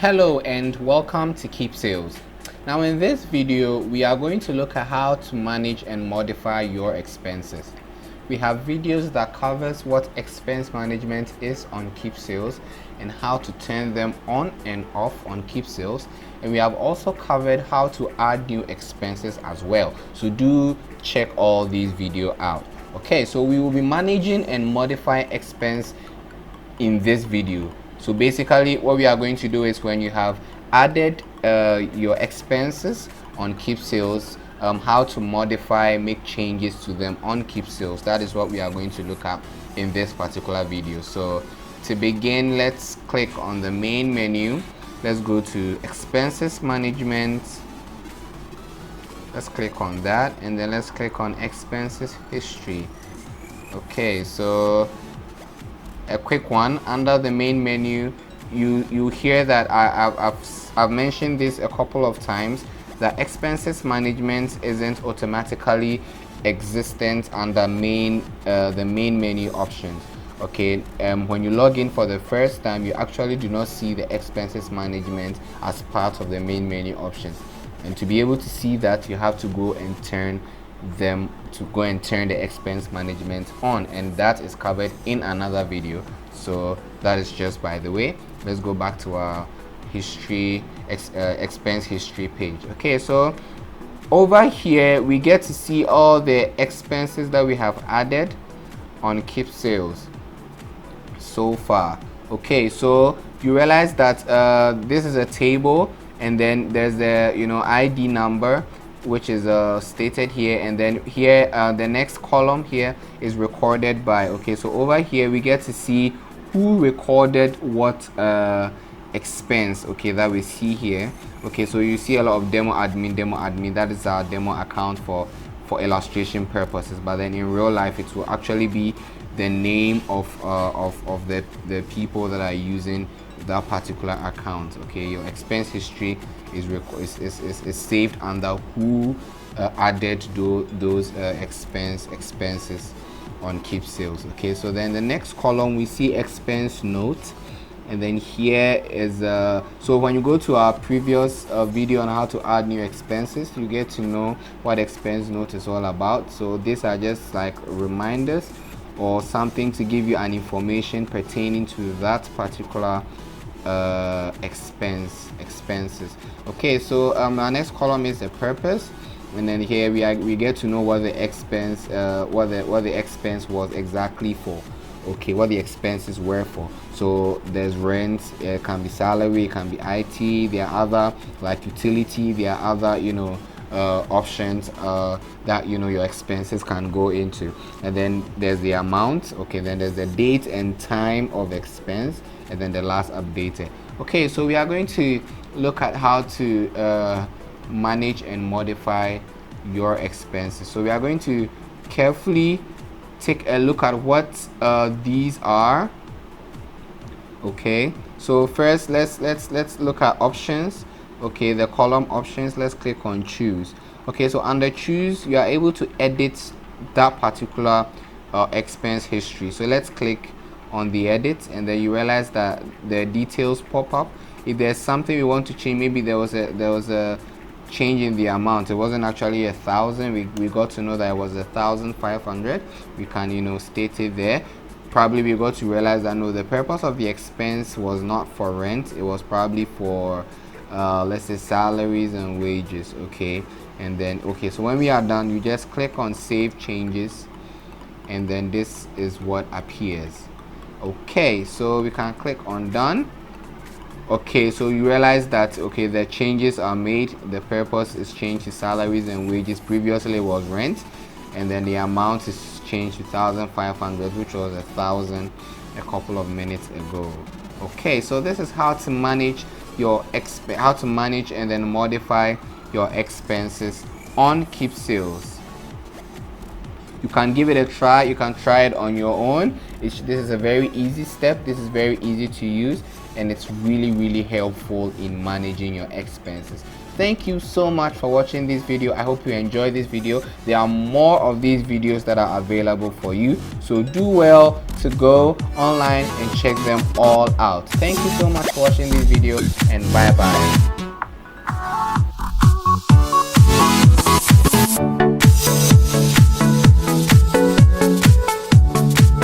Hello and welcome to Keepsales. Now in this video we are going to look at how to manage and modify your expenses. We have videos that covers what expense management is on Keepsales and how to turn them on and off on Keepsales, and we have also covered how to add new expenses as well, so do check all these videos out. Okay, so we will be managing and modifying expense in this video. So basically what we are going to do is, when you have added your expenses on Keepsales, how to modify, make changes to them on Keepsales. That is what we are going to look at in this particular video. So to begin, let's click on the main menu. Let's go to expenses management. Let's click on that, and then let's click on expenses history. Okay, so a quick one, under the main menu, you hear that I've mentioned this a couple of times, that expenses management isn't automatically existent under the main menu options. Okay, when you log in for the first time, you actually do not see the expenses management as part of the main menu options, and to be able to see that, you have to go and turn the expense management on, and that is covered in another video. So that is just by the way. Let's go back to our history, expense history page. Okay, so over here we get to see all the expenses that we have added on Keepsales so far. Okay, so you realize that this is a table, and then there's the ID number, which is stated here, and then here the next column here is recorded by. Okay, so over here we get to see who recorded what expense, okay, that we see here. Okay, so you see a lot of demo admin. That is our demo account for illustration purposes, but then in real life it will actually be the name of the people that are using that particular account. Okay, your expense history is saved under who added those expenses on Keepsales. Okay, so then the next column we see expense note, and then here is so when you go to our previous video on how to add new expenses, you get to know what expense note is all about. So these are just like reminders or something to give you an information pertaining to that particular expenses. Okay, so our next column is the purpose, and then here we get to know what the expense what the expense was exactly for. Okay, what the expenses were for. So there's rent, it can be salary, it can be IT, there are other like utility, there are other options that your expenses can go into. And then there's the amount. Okay, then there's the date and time of expense, and then the last updated. Okay, so we are going to look at how to manage and modify your expenses. So we are going to carefully take a look at what these are. Okay, so first let's look at options. Okay, the column options, let's click on choose. Okay, so under choose you are able to edit that particular expense history. So let's click on the edit, and then you realize that the details pop up. If there's something we want to change, maybe there was a change in the amount, it wasn't actually 1,000, we got to know that it was 1,500, we can state it there. Probably we got to realize that no, the purpose of the expense was not for rent, it was probably for let's say salaries and wages. Okay, and then okay, so when we are done, you just click on save changes, and then this is what appears. Okay, so we can click on done. Okay, so you realize that okay, the changes are made, the purpose is changed to salaries and wages, previously it was rent, and then the amount is changed to 1,500, which was 1,000 a couple of minutes ago. Okay, so this is how to manage and then modify your expenses on Keepsales. You can give it a try, you can try it on your own. This is a very easy step, this is very easy to use, and it's really helpful in managing your expenses. Thank you so much for watching this video. I hope you enjoyed this video. There are more of these videos that are available for you, so do well to go online and check them all out. Thank you so much for watching this video, and bye bye.